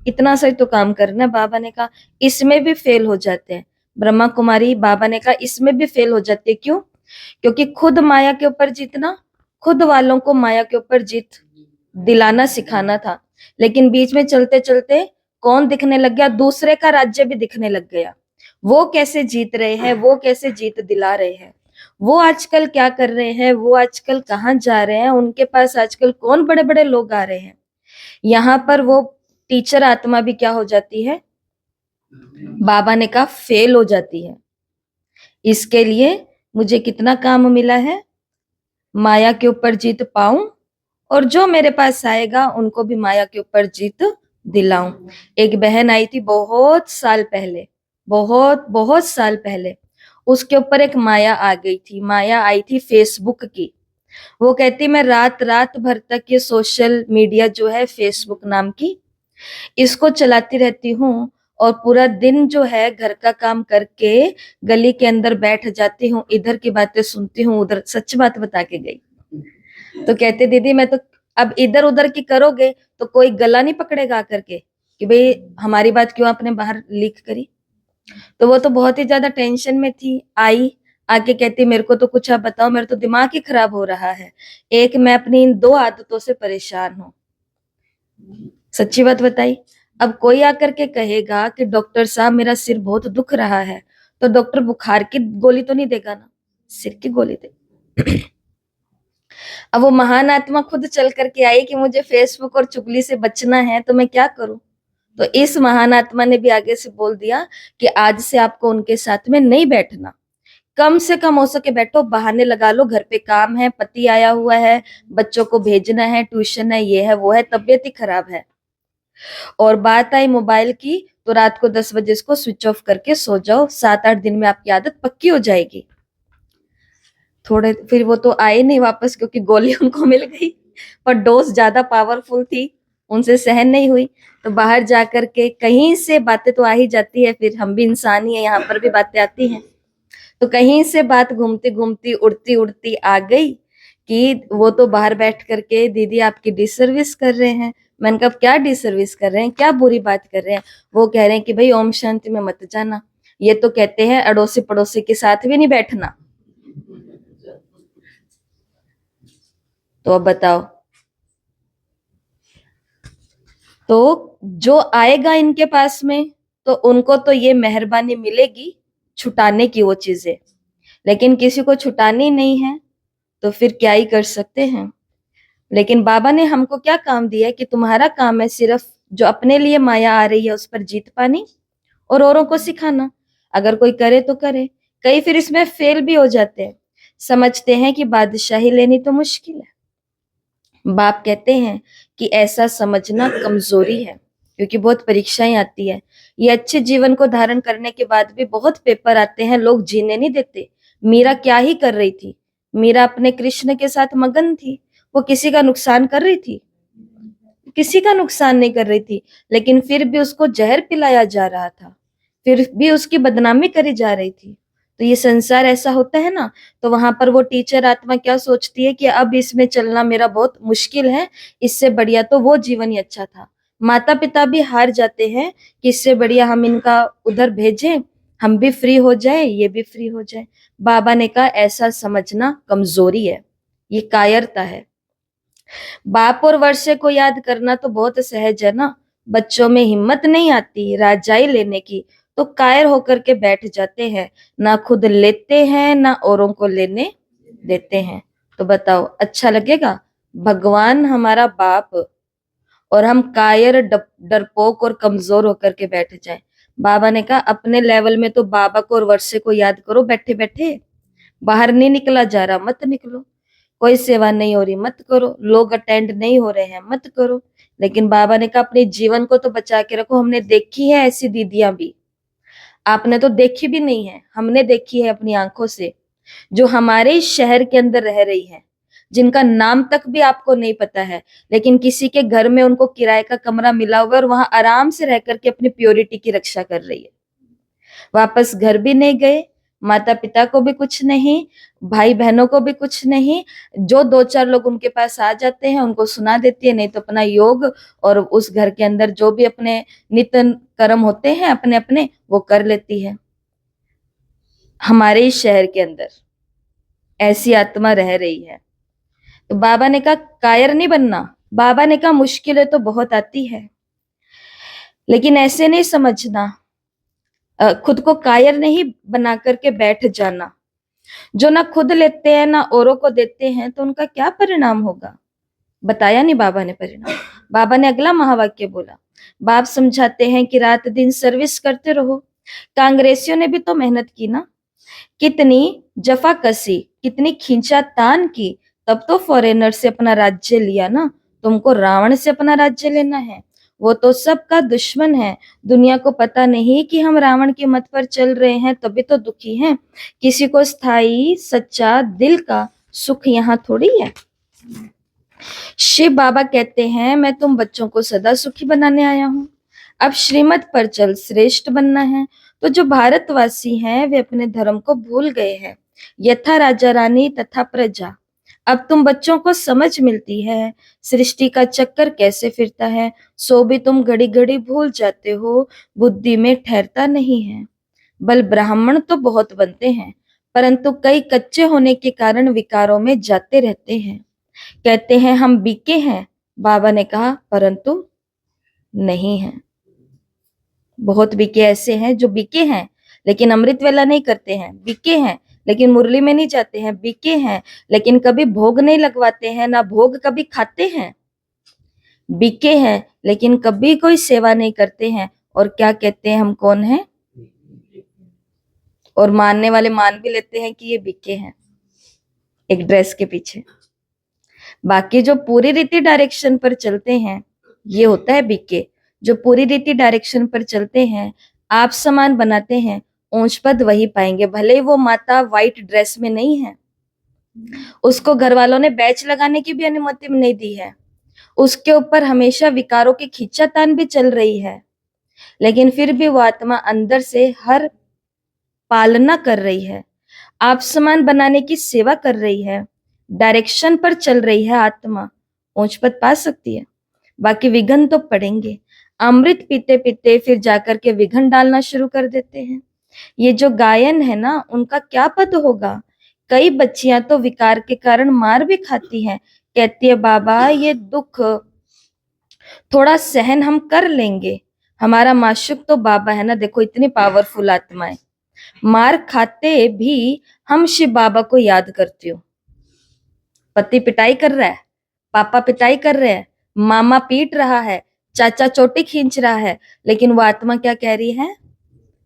इतना सही तो काम करना। बाबा ने कहा इसमें भी फेल हो जाते हैं। ब्रह्मा कुमारी बाबा ने कहा इसमें भी फेल हो जाती है। क्यों? क्योंकि खुद माया के ऊपर जीतना, खुद वालों को माया के ऊपर जीत दिलाना सिखाना था। लेकिन बीच में चलते चलते कौन दिखने लग गया, दूसरे का राज्य भी दिखने लग गया। वो कैसे जीत रहे हैं, वो कैसे जीत दिला रहे हैं, वो आजकल क्या कर रहे हैं, वो आजकल कहाँ जा रहे हैं, उनके पास आजकल कौन बड़े बड़े लोग आ रहे हैं। यहाँ पर वो टीचर आत्मा भी क्या हो जाती है, बाबा ने कहा फेल हो जाती है। इसके लिए मुझे कितना काम मिला है, माया के ऊपर जीत पाऊं और जो मेरे पास आएगा उनको भी माया के ऊपर जीत दिलाऊं। एक बहन आई थी बहुत साल पहले, बहुत बहुत साल पहले, उसके ऊपर एक माया आ गई थी। माया आई थी फेसबुक की। वो कहती मैं रात रात भर तक ये सोशल मीडिया जो है फेसबुक नाम की, इसको चलाती रहती हूँ और पूरा दिन जो है घर का काम करके गली के अंदर बैठ जाती हूँ, इधर की बातें सुनती हूँ उधर। सच बात बता के गई। तो कहते दीदी मैं तो अब इधर उधर की करोगे तो कोई गला नहीं पकड़ेगा आकर के कि भाई हमारी बात क्यों आपने बाहर लीक करी। तो वो तो बहुत ही ज्यादा टेंशन में थी। आई आके कहती मेरे को तो कुछ आप बताओ, मेरा तो दिमाग ही खराब हो रहा है। एक मैं अपनी इन दो आदतों से परेशान हूँ। सच्ची बात बताई। अब कोई आकर के कहेगा कि डॉक्टर साहब मेरा सिर बहुत दुख रहा है, तो डॉक्टर बुखार की गोली तो नहीं देगा ना, सिर की गोली दे। अब वो महान आत्मा खुद चल करके आई कि मुझे फेसबुक और चुगली से बचना है, तो मैं क्या करूं। तो इस महान आत्मा ने भी आगे से बोल दिया कि आज से आपको उनके साथ में नहीं बैठना, कम से कम हो सके बैठो, बहाने लगा लो, घर पे काम है, पति आया हुआ है, बच्चों को भेजना है, ट्यूशन है, ये है वो है, तबीयत ही खराब है। और बात आई मोबाइल की, तो रात को 10 बजे इसको स्विच ऑफ करके सो जाओ, 7-8 दिन में आपकी आदत पक्की हो जाएगी। थोड़े फिर वो तो आए नहीं वापस, क्योंकि गोली उनको मिल गई, पर डोज ज्यादा पावरफुल थी, उनसे सहन नहीं हुई। तो बाहर जाकर के कहीं से बातें तो आ ही जाती है, फिर हम भी इंसान ही है, यहाँ पर भी बातें आती हैं। तो कहीं से बात घूमती घूमती उड़ती उड़ती आ गई कि वो तो बाहर बैठ करके दीदी आपकी डिसर्विस कर रहे हैं। मैंने कहा क्या डिसर्विस कर रहे हैं, क्या बुरी बात कर रहे हैं। वो कह रहे हैं कि भाई ओम शांति में मत जाना, ये तो कहते हैं अड़ोसी पड़ोसी के साथ भी नहीं बैठना। तो अब बताओ, तो जो आएगा इनके पास में, तो उनको तो ये मेहरबानी मिलेगी छुटाने की वो चीजें, लेकिन किसी को छुटानी नहीं है, तो फिर क्या ही कर सकते हैं। लेकिन बाबा ने हमको क्या काम दिया है कि तुम्हारा काम है सिर्फ जो अपने लिए माया आ रही है उस पर जीत पानी, और औरों को सिखाना। अगर कोई करे तो करे, कई फिर इसमें फेल भी हो जाते हैं, समझते हैं कि बादशाही लेनी तो मुश्किल है। बाप कहते हैं कि ऐसा समझना कमजोरी है, क्योंकि बहुत परीक्षाएं आती है। ये अच्छे जीवन को धारण करने के बाद भी बहुत पेपर आते हैं, लोग जीने नहीं देते। मीरा क्या ही कर रही थी, मीरा अपने कृष्ण के साथ मगन थी, वो किसी का नुकसान कर रही थी, किसी का नुकसान नहीं कर रही थी, लेकिन फिर भी उसको जहर पिलाया जा रहा था, फिर भी उसकी बदनामी करी जा रही थी। तो ये संसार ऐसा होता है ना। तो वहां पर वो टीचर आत्मा क्या सोचती है कि अब इसमें चलना मेरा बहुत मुश्किल है, इससे बढ़िया तो वो जीवन ही अच्छा था। माता पिता भी हार जाते हैं कि इससे बढ़िया हम इनका उधर भेजें, हम भी फ्री हो जाए, ये भी फ्री हो जाए। बाबा ने कहा ऐसा समझना कमजोरी है, ये कायरता है। बाप और वर्षे को याद करना तो बहुत सहज है ना, बच्चों में हिम्मत नहीं आती राजाई लेने की, तो कायर होकर के बैठ जाते हैं, ना खुद लेते हैं ना औरों को लेने देते हैं। तो बताओ अच्छा लगेगा, भगवान हमारा बाप और हम कायर डरपोक और कमजोर होकर के बैठ जाएं। बाबा ने कहा अपने लेवल में तो बाबा को और वर्षे को याद करो बैठे बैठे, बाहर नहीं निकला जा रहा मत निकलो, कोई सेवा नहीं हो रही मत करो, लोग अटेंड नहीं हो रहे हैं मत करो। लेकिन बाबा ने कहा अपने जीवन को तो बचा के रखो, हमने देखी है ऐसी दीदियां भी, आपने तो देखी भी नहीं है, हमने देखी है अपनी आंखों से, जो हमारे इस शहर के अंदर रह रही है, जिनका नाम तक भी आपको नहीं पता है, लेकिन किसी के घर में उनको किराए का कमरा मिला हुआ है और वहां आराम से रह करके अपनी प्योरिटी की रक्षा कर रही है। वापस घर भी नहीं गए, माता पिता को भी कुछ नहीं, भाई बहनों को भी कुछ नहीं, जो 2-4 लोग उनके पास आ जाते हैं उनको सुना देती है, नहीं तो अपना योग और उस घर के अंदर जो भी अपने नित्य कर्म होते हैं अपने अपने वो कर लेती है। हमारे इस शहर के अंदर ऐसी आत्मा रह रही है। तो बाबा ने कहा कायर नहीं बनना, बाबा ने कहा मुश्किलें तो बहुत आती है, लेकिन ऐसे नहीं समझना, खुद को कायर नहीं बना करके बैठ जाना। जो ना खुद लेते हैं ना औरों को देते हैं, तो उनका क्या परिणाम होगा, बताया नहीं बाबा ने परिणाम। बाबा ने अगला महावाक्य बोला, बाप समझाते हैं कि रात दिन सर्विस करते रहो। कांग्रेसियों ने भी तो मेहनत की ना, कितनी जफा कसी, कितनी खींचातान की, तब तो फॉरेनर से अपना राज्य लिया ना। तुमको रावण से अपना राज्य लेना है, वो तो सबका दुश्मन है। दुनिया को पता नहीं कि हम रावण के मत पर चल रहे हैं, तभी तो दुखी हैं। किसी को स्थायी सच्चा दिल का सुख यहाँ थोड़ी है। शिव बाबा कहते हैं मैं तुम बच्चों को सदा सुखी बनाने आया हूँ, अब श्रीमत पर चल श्रेष्ठ बनना है। तो जो भारतवासी हैं वे अपने धर्म को भूल गए हैं, यथा राजा रानी तथा प्रजा। अब तुम बच्चों को समझ मिलती है सृष्टि का चक्कर कैसे फिरता है, सो भी तुम घड़ी घड़ी भूल जाते हो, बुद्धि में ठहरता नहीं है। बल ब्राह्मण तो बहुत बनते हैं, परंतु कई कच्चे होने के कारण विकारों में जाते रहते हैं। कहते हैं हम बीके हैं, बाबा ने कहा परंतु नहीं है। बहुत बीके ऐसे हैं जो बीके हैं, लेकिन अमृत वेला नहीं करते हैं, बीके हैं। लेकिन मुरली में नहीं जाते हैं, बीके हैं। लेकिन कभी भोग नहीं लगवाते हैं, ना भोग कभी खाते हैं, बीके हैं। लेकिन कभी कोई सेवा नहीं करते हैं, और क्या कहते हैं हम कौन हैं? और मानने वाले मान भी लेते हैं कि ये बीके हैं एक ड्रेस के पीछे। बाकी जो पूरी रीति डायरेक्शन पर चलते हैं, ये होता है बीके। जो पूरी रीति डायरेक्शन पर चलते हैं, आप समान बनाते हैं, ऊंच पद वही पाएंगे। भले ही वो माता व्हाइट ड्रेस में नहीं है, उसको घर वालों ने बैच लगाने की भी अनुमति नहीं दी है, उसके ऊपर हमेशा विकारों की खींचातान भी चल रही है, लेकिन फिर भी वो आत्मा अंदर से हर पालना कर रही है, आप समान बनाने की सेवा कर रही है, डायरेक्शन पर चल रही है। आत्मा ऊंच पद पा सकती है। बाकी विघन तो पड़ेंगे। अमृत पीते पीते फिर जाकर के विघन डालना शुरू कर देते हैं। ये जो गायन है ना, उनका क्या पद होगा? कई बच्चियां तो विकार के कारण मार भी खाती हैं, कहती है बाबा ये दुख थोड़ा सहन हम कर लेंगे, हमारा माशुक तो बाबा है ना। देखो इतनी पावरफुल आत्माएं, मार खाते भी हम शिव बाबा को याद करती हूँ। पति पिटाई कर रहा है, पापा पिटाई कर रहे हैं, मामा पीट रहा है, चाचा चोटी खींच रहा है, लेकिन वो आत्मा क्या कह रही है?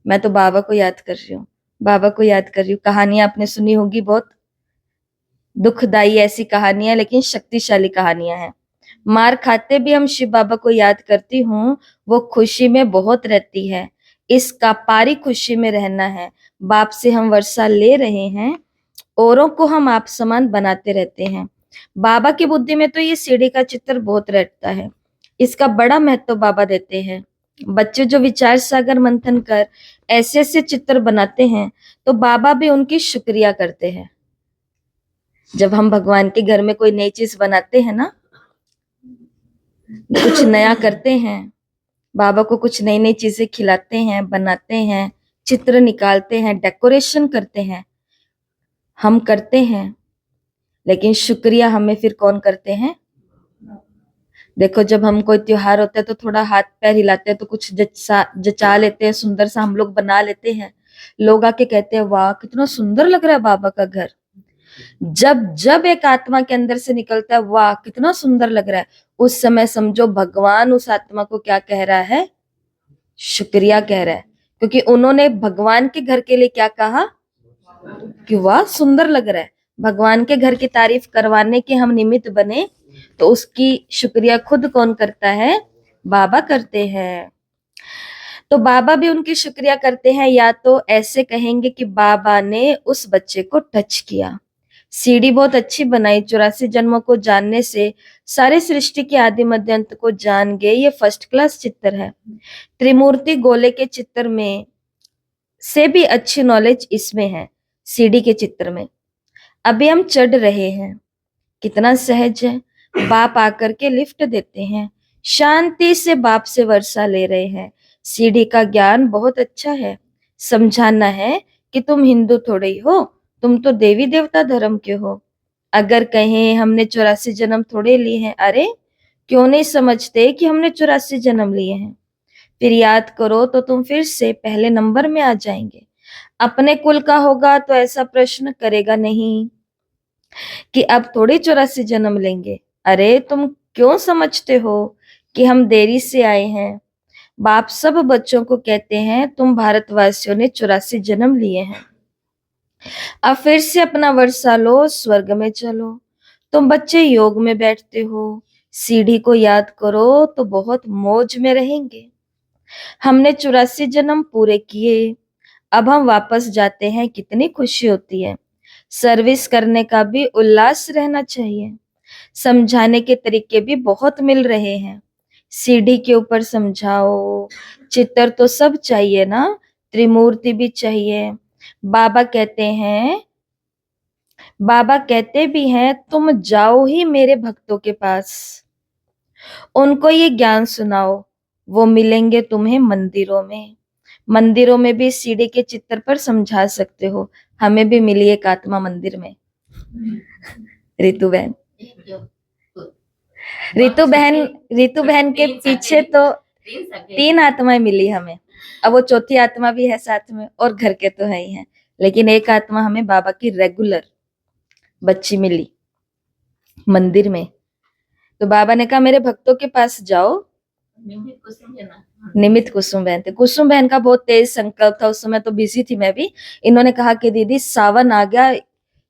मैं तो बाबा को याद कर रही हूँ, बाबा को याद कर रही हूँ। कहानियां आपने सुनी होगी, बहुत दुखदाई ऐसी कहानियां, लेकिन शक्तिशाली कहानियां हैं। मार खाते भी हम शिव बाबा को याद करती हूँ, वो खुशी में बहुत रहती है, इसका पारी खुशी में रहना है। बाप से हम वर्षा ले रहे हैं, औरों को हम आप समान बनाते रहते हैं। बाबा की बुद्धि में तो ये सीढ़ी का चित्र बहुत रहता है, इसका बड़ा महत्व बाबा देते हैं। बच्चे जो विचार सागर मंथन कर ऐसे ऐसे चित्र बनाते हैं, तो बाबा भी उनकी शुक्रिया करते हैं। जब हम भगवान के घर में कोई नई चीज बनाते हैं ना, कुछ नया करते हैं, बाबा को कुछ नई नई चीजें खिलाते हैं, बनाते हैं, चित्र निकालते हैं, डेकोरेशन करते हैं, हम करते हैं, लेकिन शुक्रिया हमें फिर कौन करते हैं? देखो जब हम कोई त्योहार होता है तो थोड़ा हाथ पैर हिलाते हैं, तो कुछ जचा लेते हैं, सुंदर सा हम लोग बना लेते हैं। लोग आके कहते हैं वाह कितना सुंदर लग रहा है बाबा का घर। जब जब एक आत्मा के अंदर से निकलता है वाह कितना सुंदर लग रहा है, उस समय समझो भगवान उस आत्मा को क्या कह रहा है? शुक्रिया कह रहा है। क्योंकि उन्होंने भगवान के घर के लिए क्या कहा? कि वाह सुंदर लग रहा है। भगवान के घर की तारीफ करवाने के हम निमित्त बने, तो उसकी शुक्रिया खुद कौन करता है? बाबा करते हैं। तो बाबा भी उनकी शुक्रिया करते हैं, या तो ऐसे कहेंगे कि बाबा ने उस बच्चे को टच किया। सीढ़ी बहुत अच्छी बनाई, 84 जन्मों को जानने से सारे सृष्टि के आदि मध्य अंत को जान गए, ये फर्स्ट क्लास चित्र है। त्रिमूर्ति गोले के चित्र में से भी अच्छी नॉलेज इसमें है, सीढ़ी के चित्र में। अभी हम चढ़ रहे हैं, कितना सहज है। बाप आकर के लिफ्ट देते हैं, शांति से बाप से वर्षा ले रहे हैं। सीढ़ी का ज्ञान बहुत अच्छा है, समझाना है कि तुम हिंदू थोड़े ही हो, तुम तो देवी देवता धर्म के हो। अगर कहें हमने 84 जन्म थोड़े लिए हैं, अरे क्यों नहीं समझते कि हमने 84 जन्म लिए हैं? फिर याद करो तो तुम फिर से पहले नंबर में आ जाएंगे। अपने कुल का होगा तो ऐसा प्रश्न करेगा नहीं कि अब थोड़े 84 जन्म लेंगे। अरे तुम क्यों समझते हो कि हम देरी से आए हैं? बाप सब बच्चों को कहते हैं तुम भारतवासियों ने 84 जन्म लिए हैं, अब फिर से अपना वर्षा लो, स्वर्ग में चलो। तुम बच्चे योग में बैठते हो, सीढ़ी को याद करो तो बहुत मौज में रहेंगे। हमने 84 जन्म पूरे किए, अब हम वापस जाते हैं, कितनी खुशी होती है। सर्विस करने का भी उल्लास रहना चाहिए। समझाने के तरीके भी बहुत मिल रहे हैं। सीढ़ी के ऊपर समझाओ, चित्र तो सब चाहिए ना, त्रिमूर्ति भी चाहिए। बाबा कहते भी हैं तुम जाओ ही मेरे भक्तों के पास, उनको ये ज्ञान सुनाओ, वो मिलेंगे तुम्हें मंदिरों में। मंदिरों में भी सीढ़ी के चित्र पर समझा सकते हो। हमें भी मिली एक आत्मा मंदिर में, रितु बहन। रितु बहन के पीछे तो 3 आत्माएं मिली हमें। अब वो चौथी आत्मा भी है साथ में, और घर के तो है ही है, लेकिन एक आत्मा हमें बाबा की रेगुलर बच्ची मिली मंदिर में। तो बाबा ने कहा मेरे भक्तों के पास जाओ। निमित कुसुम बहन थे। कुसुम बहन का बहुत तेज संकल्प था, उस समय तो बिजी थी मैं भी। इन्होंने कहा कि दीदी सावन आ गया,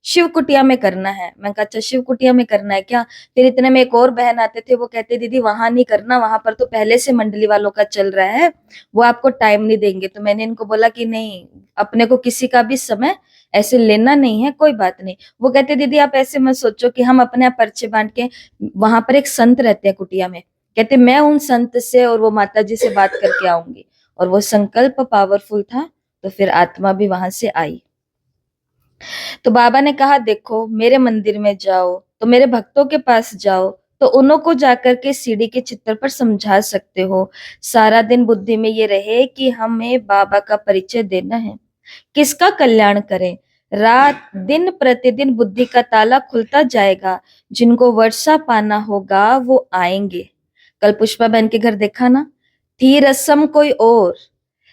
शिव कुटिया में करना है। मैं कहा अच्छा शिव कुटिया में करना है क्या। फिर इतने में एक और बहन आते थे, वो कहते दीदी वहां नहीं करना, वहां पर तो पहले से मंडली वालों का चल रहा है, वो आपको टाइम नहीं देंगे। तो मैंने इनको बोला कि नहीं, अपने को किसी का भी समय ऐसे लेना नहीं है, कोई बात नहीं। वो कहते दीदी आप ऐसे मत सोचो कि हम अपने आप पर्चे बांट के, वहां पर एक संत रहते हैं कुटिया में, कहते मैं उन संत से और वो माता जी से बात करके आऊंगी। और वो संकल्प पावरफुल था, तो फिर आत्मा भी वहां से आई। तो बाबा ने कहा देखो मेरे मंदिर में जाओ तो मेरे भक्तों के पास जाओ, तो उन्हों को जाकर के सीढ़ी के चित्र पर समझा सकते हो। सारा दिन बुद्धि में ये रहे कि हमें बाबा का परिचय देना है, किसका कल्याण करें। रात दिन प्रतिदिन बुद्धि का ताला खुलता जाएगा, जिनको वर्षा पाना होगा वो आएंगे। कल पुष्पा बहन के घर देखा ना, थी रस्म कोई और,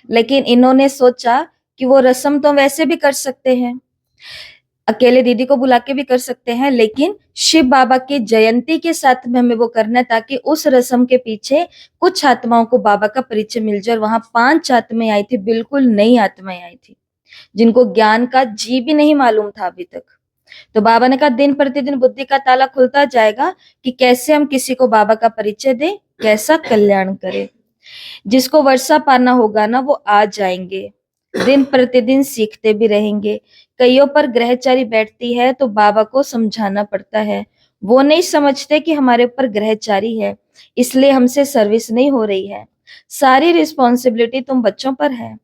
लेकिन इन्होंने सोचा कि वो रस्म तो वैसे भी कर सकते हैं, अकेले दीदी को बुला के भी कर सकते हैं, लेकिन शिव बाबा की जयंती के साथ में हमें वो करना है, ताकि उस रस्म के पीछे कुछ आत्माओं को बाबा का परिचय मिल जाए। और वहां 5 आत्माएं आई थी, बिल्कुल नई आत्माएं आई थी, जिनको ज्ञान का जी भी नहीं मालूम था अभी तक। तो बाबा ने कहा दिन प्रतिदिन बुद्धि का ताला खुलता जाएगा कि कैसे हम किसी को बाबा का परिचय दें, कैसा कल्याण करें। जिसको वर्षा पाना होगा ना वो आ जाएंगे, दिन प्रतिदिन सीखते भी रहेंगे। कईयों पर ग्रहचारी बैठती है तो बाबा को समझाना पड़ता है, वो नहीं समझते कि हमारे ऊपर ग्रहचारी है, इसलिए हमसे सर्विस नहीं हो रही है। सारी रिस्पॉन्सिबिलिटी तुम बच्चों पर है,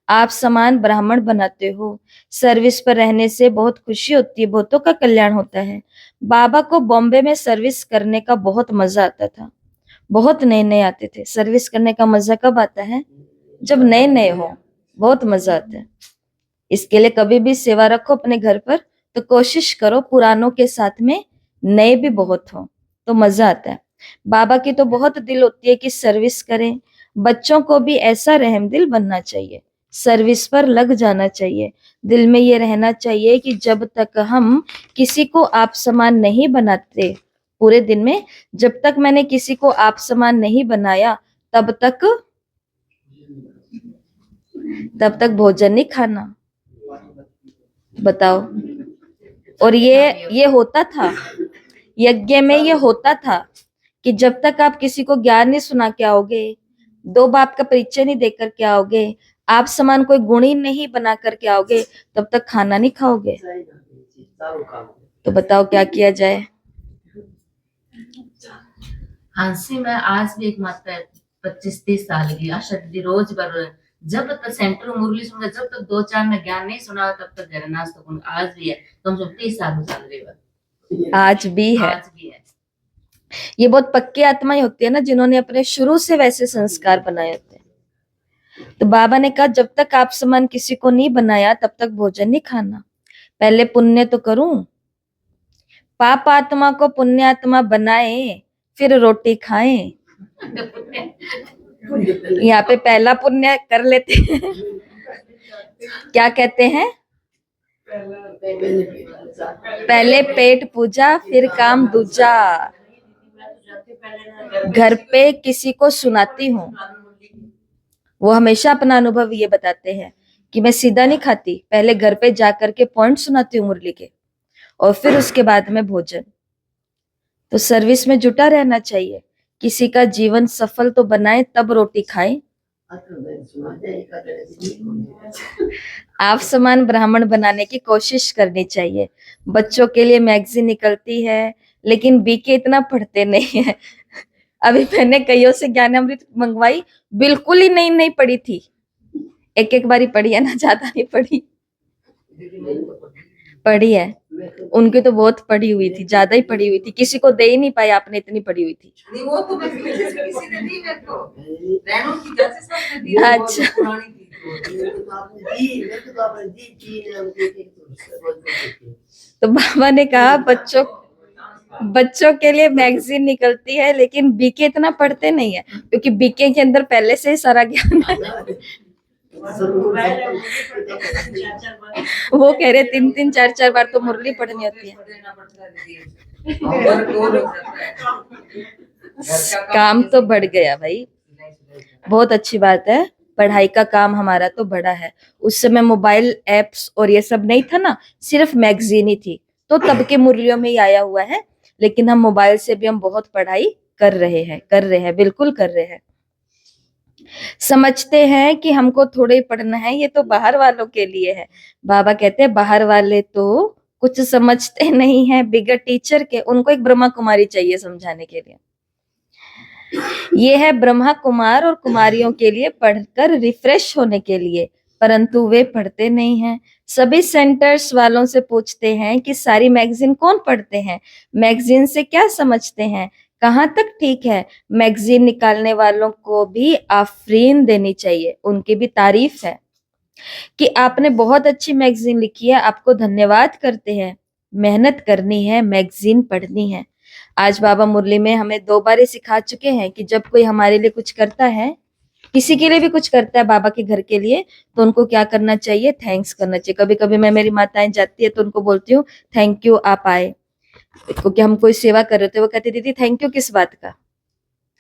आप समान ब्राह्मण बनाते हो। सर्विस पर रहने से बहुत खुशी होती है, बहुतों का कल्याण होता है। बाबा को बॉम्बे में सर्विस करने का बहुत मजा आता था, बहुत नए नए आते थे। सर्विस करने का मजा कब आता है, जब नए नए हो, बहुत मजा आता है। इसके लिए कभी भी सेवा रखो अपने घर पर, तो कोशिश करो पुरानों के साथ में नए भी बहुत हो, तो मजा आता है। बाबा की तो बहुत दिल होती है कि सर्विस करें, बच्चों को भी ऐसा रहम दिल बनना चाहिए, सर्विस पर लग जाना चाहिए। दिल में ये रहना चाहिए कि जब तक हम किसी को आप समान नहीं बनाते पूरे दिन में, जब तक मैंने किसी को आप समान नहीं बनाया तब तक भोजन नहीं खाना। बताओ। और ये होता था यज्ञ में, ये होता था कि जब तक आप किसी को ज्ञान नहीं सुना के आओगे, 2 बाप का परिचय नहीं देकर के आओगे, आप समान कोई गुण ही नहीं बना करके आओगे, तब तक खाना नहीं खाओगे। तो बताओ क्या किया जाए। हांसी में आज भी एक माता है 25-30 साल की आशा दीदी, रोज बर जब तक सेंटर मुरली सुनगा, जब तक 2-4 ने ज्ञान नहीं सुना तब तक घर नाश तो आज भी है। तो हम 30 साल चल रहे आज भी है। ये बहुत पक्की आत्माएं होती है ना, जिन्होंने अपने शुरू से वैसे संस्कार बनाए होते हैं। तो बाबा ने कहा जब तक आप समान किसी को नहीं बनाया तब तक भोजन नहीं खाना, पहले पुण्य तो करूं। पाप आत्मा को पुण्य आत्मा बनाए, फिर रोटी खाएं। यहाँ पे पहला पुण्य कर लेते हैं। क्या कहते हैं, पहले पेट पूजा फिर काम दूजा। घर पे किसी को सुनाती हूँ, वो हमेशा अपना अनुभव ये बताते हैं कि मैं सीधा नहीं खाती, पहले घर पे जाकर के पॉइंट सुनाती हूँ मुरली के, और फिर उसके बाद में भोजन। तो सर्विस में जुटा रहना चाहिए, किसी का जीवन सफल तो बनाए तब रोटी खाएं। आप समान ब्राह्मण बनाने की कोशिश करनी चाहिए। बच्चों के लिए मैगजीन निकलती है, लेकिन बीके इतना पढ़ते नहीं है। अभी मैंने कईयों से ज्ञानामृत मंगवाई, बिल्कुल ही नहीं पढ़ी थी, एक बारी पढ़ी है ना, ज्यादा नहीं पढ़ी। पढ़ी है, उनकी तो बहुत पढ़ी हुई थी, ज्यादा ही पढ़ी हुई थी, किसी को दे ही नहीं पाई, आपने इतनी पढ़ी हुई थी। वो तो किसी ने दी मेरे को, अच्छा। तो बाबा ने कहा बच्चों, बच्चों के लिए मैगजीन निकलती है, लेकिन बीके इतना पढ़ते नहीं है, क्योंकि बीके के अंदर पहले से ही सारा ज्ञान है। वो कह रहे 3-3 4-4 बार तो मुरली पढ़नी होती है। काम तो बढ़ गया भाई, बहुत अच्छी बात है। पढ़ाई का काम हमारा तो बड़ा है। उस समय मोबाइल एप्स और ये सब नहीं था ना, सिर्फ मैगजीन ही थी, तो तब के मुरलियों में ही आया हुआ है। लेकिन हम मोबाइल से भी हम बहुत पढ़ाई कर रहे हैं, बिल्कुल कर रहे हैं। समझते हैं कि हमको थोड़े ही पढ़ना है, ये तो बाहर वालों के लिए है। बाबा कहते हैं बाहर वाले तो कुछ समझते नहीं है, बिगर टीचर के। उनको एक ब्रह्मा कुमारी चाहिए समझाने के लिए। ये है ब्रह्मा कुमार और कुमारियों के लिए पढ़कर रिफ्रेश होने के लिए, परंतु वे पढ़ते नहीं हैं। सभी सेंटर्स वालों से पूछते हैं कि सारी मैगजीन कौन पढ़ते हैं, मैगजीन से क्या समझते हैं, कहाँ तक ठीक है। मैगजीन निकालने वालों को भी आफरीन देनी चाहिए, उनकी भी तारीफ है कि आपने बहुत अच्छी मैगजीन लिखी है, आपको धन्यवाद करते हैं। मेहनत करनी है, मैगजीन पढ़नी है। आज बाबा मुरली में हमें 2 बार ही सिखा चुके हैं कि जब कोई हमारे लिए कुछ करता है, किसी के लिए भी कुछ करता है बाबा के घर के लिए, तो उनको क्या करना चाहिए, थैंक्स करना चाहिए। कभी कभी मैं, मेरी माताएं जाती है तो उनको बोलती हूँ थैंक यू आप आए, क्योंकि हम कोई सेवा कर रहे थे। वो कहती दीदी थैंक यू किस बात का,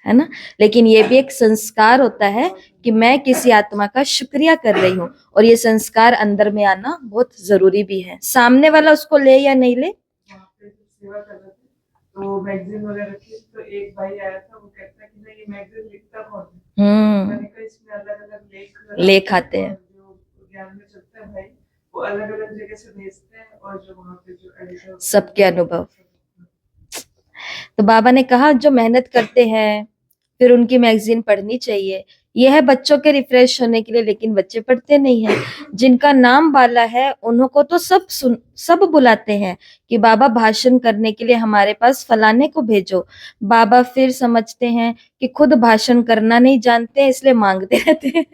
है ना। लेकिन ये भी एक संस्कार होता है कि मैं किसी आत्मा का शुक्रिया कर रही हूँ, और ये संस्कार अंदर में आना बहुत जरूरी भी है। सामने वाला उसको ले या नहीं ले। सेवा कर रहे थे तो मैगजीन वगैरह रखी, तो एक भाई आया था, वो कहता है कि ना ये मैगजीन लिखता कौन है। मैंने कहा इसमें अलग अलग लेख आते हैं, जो ज्ञान में चलता है भाई, वो अलग अलग जगह से भेजते हैं, और जो वहाँ पे जो एडिटर सबके अनुभव। तो बाबा ने कहा जो मेहनत करते हैं फिर उनकी मैगजीन पढ़नी चाहिए। यह है बच्चों के रिफ्रेश होने के लिए, लेकिन बच्चे पढ़ते नहीं हैं। जिनका नाम बाला है उनको तो सब बुलाते हैं कि बाबा भाषण करने के लिए हमारे पास फलाने को भेजो। बाबा फिर समझते हैं कि खुद भाषण करना नहीं जानते हैं, इसलिए मांगते रहते हैं।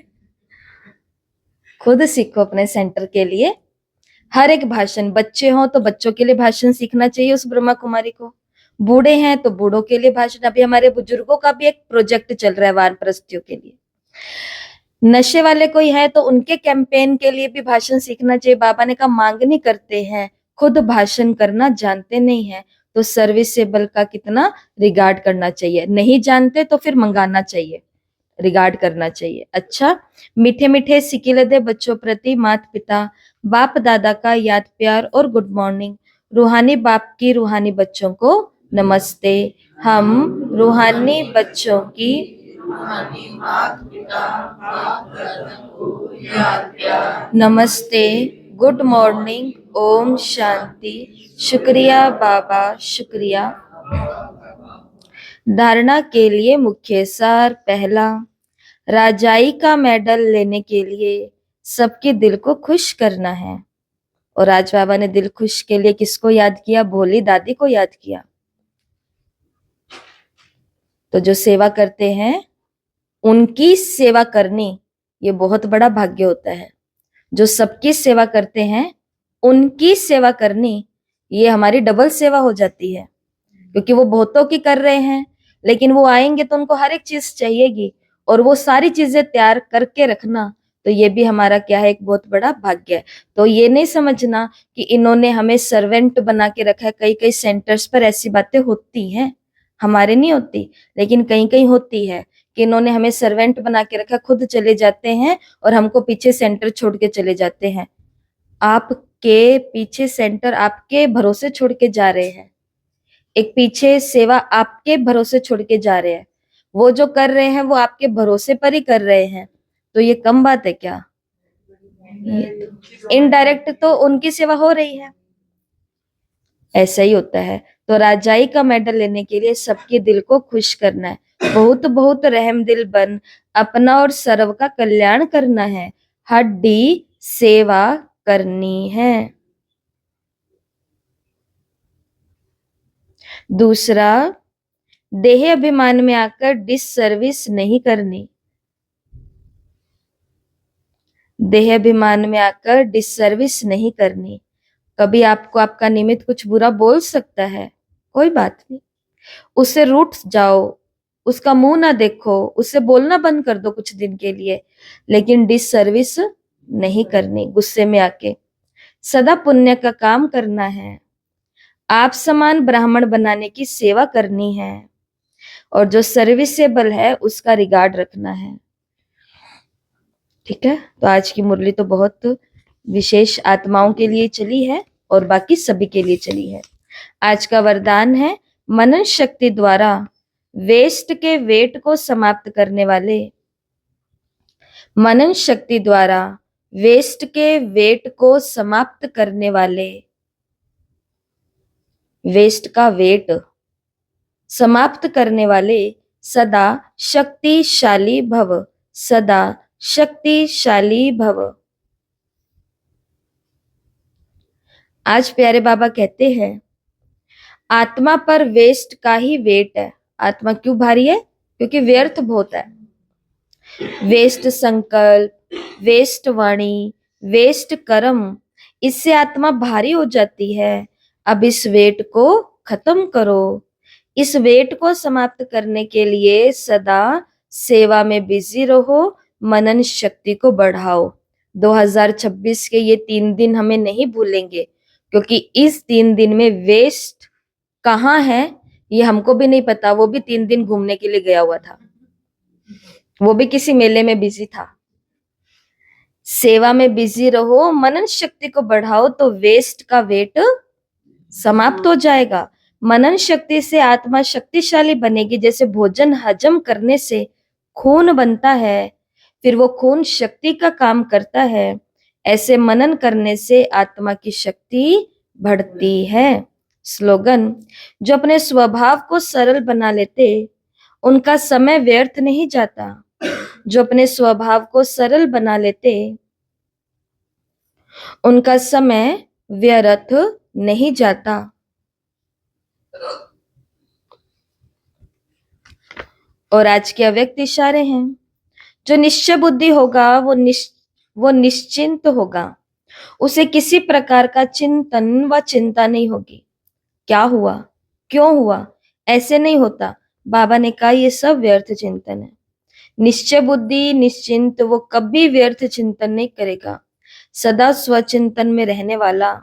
खुद सीखो अपने सेंटर के लिए। हर एक भाषण, बच्चे हो तो बच्चों के लिए भाषण सीखना चाहिए उस ब्रह्मा कुमारी को, बूढ़े हैं तो बूढ़ों के लिए भाषण। अभी हमारे बुजुर्गों का भी एक प्रोजेक्ट चल रहा है वानप्रस्थियों के लिए। नशे वाले कोई है तो उनके कैंपेन के लिए भी भाषण सीखना चाहिए। बाबा ने कहा मांगनी करते हैं, खुद भाषण करना जानते नहीं है, तो सर्विसेबल का कितना रिगार्ड करना चाहिए। नहीं जानते तो फिर मंगाना चाहिए, रिगार्ड करना चाहिए। अच्छा, मीठे मीठे सिकिले दे बच्चों प्रति माता पिता बाप दादा का याद प्यार और गुड मॉर्निंग। रूहानी बाप की रूहानी बच्चों को नमस्ते। हम रूहानी बच्चों की नमस्ते, गुड मॉर्निंग, ओम शांति, शुक्रिया बाबा, शुक्रिया। धारणा के लिए मुख्य सार। पहला, राजाई का मेडल लेने के लिए सबके दिल को खुश करना है। और आज बाबा ने दिल खुश के लिए किसको याद किया, भोली दादी को याद किया। तो जो सेवा करते हैं उनकी सेवा करनी ये बहुत बड़ा भाग्य होता है। जो सबकी सेवा करते हैं उनकी सेवा करनी ये हमारी डबल सेवा हो जाती है, क्योंकि वो बहुतों की कर रहे हैं, लेकिन वो आएंगे तो उनको हर एक चीज चाहिएगी, और वो सारी चीजें तैयार करके रखना, तो ये भी हमारा क्या है, एक बहुत बड़ा भाग्य है। तो ये नहीं समझना कि इन्होंने हमें सर्वेंट बना के रखा है। कई कई सेंटर्स पर ऐसी बातें होती हैं, हमारे नहीं होती, लेकिन कहीं कहीं होती है कि इन्होंने हमें सर्वेंट बना के रखा, खुद चले जाते हैं और हमको पीछे सेंटर छोड़ के चले जाते हैं। आपके पीछे सेंटर आपके भरोसे छोड़ के जा रहे हैं, एक पीछे सेवा आपके भरोसे छोड़ के जा रहे हैं। वो जो कर रहे हैं वो आपके भरोसे पर ही कर रहे हैं, तो ये कम बात है क्या? इनडायरेक्ट तो उनकी सेवा हो रही है। ऐसा ही होता है। तो राजाई का मेडल लेने के लिए सबके दिल को खुश करना है, बहुत बहुत रहम दिल बन अपना और सर्व का कल्याण करना है, हड्डी सेवा करनी है। दूसरा, देह अभिमान में आकर डिससर्विस नहीं करनी। देह अभिमान में आकर डिससर्विस नहीं करनी। कभी आपको आपका निमित्त कुछ बुरा बोल सकता है, कोई बात नहीं, उससे रूठ जाओ, उसका मुंह ना देखो, उससे बोलना बंद कर दो कुछ दिन के लिए, लेकिन डिससर्विस नहीं करनी। गुस्से में आके सदा पुण्य का काम करना है, आप समान ब्राह्मण बनाने की सेवा करनी है, और जो सर्विसेबल है उसका रिगार्ड रखना है। ठीक है, तो आज की मुरली तो बहुत विशेष आत्माओं के लिए चली है और बाकी सभी के लिए चली है। आज का वरदान है, मनन शक्ति द्वारा वेस्ट के वेट को समाप्त करने वाले, मनन शक्ति द्वारा वेस्ट के वेट को समाप्त करने वाले, वेस्ट का वेट समाप्त करने वाले सदा शक्तिशाली भव, सदा शक्तिशाली भव। आज प्यारे बाबा कहते हैं, आत्मा पर वेस्ट का ही वेट है। आत्मा क्यों भारी है? क्योंकि व्यर्थ बहुत है। वेस्ट संकल्प, वेस्ट वाणी, वेस्ट कर्म, इससे आत्मा भारी हो जाती है। अब इस वेट को खत्म करो। इस वेट को समाप्त करने के लिए सदा सेवा में बिजी रहो, मनन शक्ति को बढ़ाओ। 2026 के ये 3 दिन हमें नहीं भूलेंगे, क्योंकि इस 3 दिन में वेस्ट कहाँ है ये हमको भी नहीं पता। वो भी 3 दिन घूमने के लिए गया हुआ था, वो भी किसी मेले में बिजी था। सेवा में बिजी रहो, मनन शक्ति को बढ़ाओ, तो वेस्ट का वेट समाप्त हो जाएगा। मनन शक्ति से आत्मा शक्तिशाली बनेगी। जैसे भोजन हजम करने से खून बनता है, फिर वो खून शक्ति का काम करता है, ऐसे मनन करने से आत्मा की शक्ति बढ़ती है। स्लोगन, जो अपने स्वभाव को सरल बना लेते उनका समय व्यर्थ नहीं जाता। जो अपने स्वभाव को सरल बना लेते उनका समय व्यर्थ नहीं जाता। और आज के अव्यक्त इशारे हैं, जो निश्चय बुद्धि होगा वो निश्चिंत होगा, उसे किसी प्रकार का चिंतन व चिंता नहीं होगी। क्या हुआ, क्यों हुआ, ऐसे नहीं होता। बाबा ने कहा ये सब व्यर्थ चिंतन है। निश्चय बुद्धि निश्चिंत, वो कभी व्यर्थ चिंतन नहीं करेगा। सदा स्वचिंतन में रहने वाला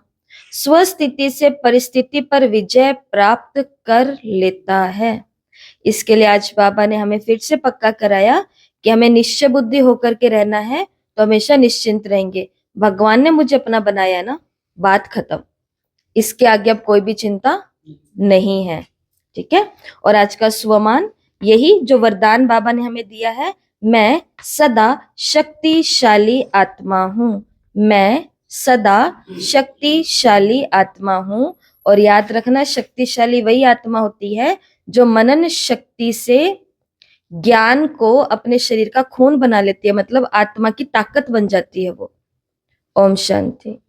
स्वस्थिति से परिस्थिति पर विजय प्राप्त कर लेता है। इसके लिए आज बाबा ने हमें फिर से पक्का कराया कि हमें निश्चय बुद्धि होकर के रहना है, तो हमेशा निश्चिंत रहेंगे। भगवान ने मुझे अपना बनाया ना, बात खत्म। इसके आगे अब कोई भी चिंता नहीं है। ठीक है, और आज का स्वमान यही जो वरदान बाबा ने हमें दिया है, मैं सदा शक्तिशाली आत्मा हूं, मैं सदा शक्तिशाली आत्मा हूं। और याद रखना, शक्तिशाली वही आत्मा होती है जो मनन शक्ति से ज्ञान को अपने शरीर का खून बना लेती है, मतलब आत्मा की ताकत बन जाती है वो। ओम शांति।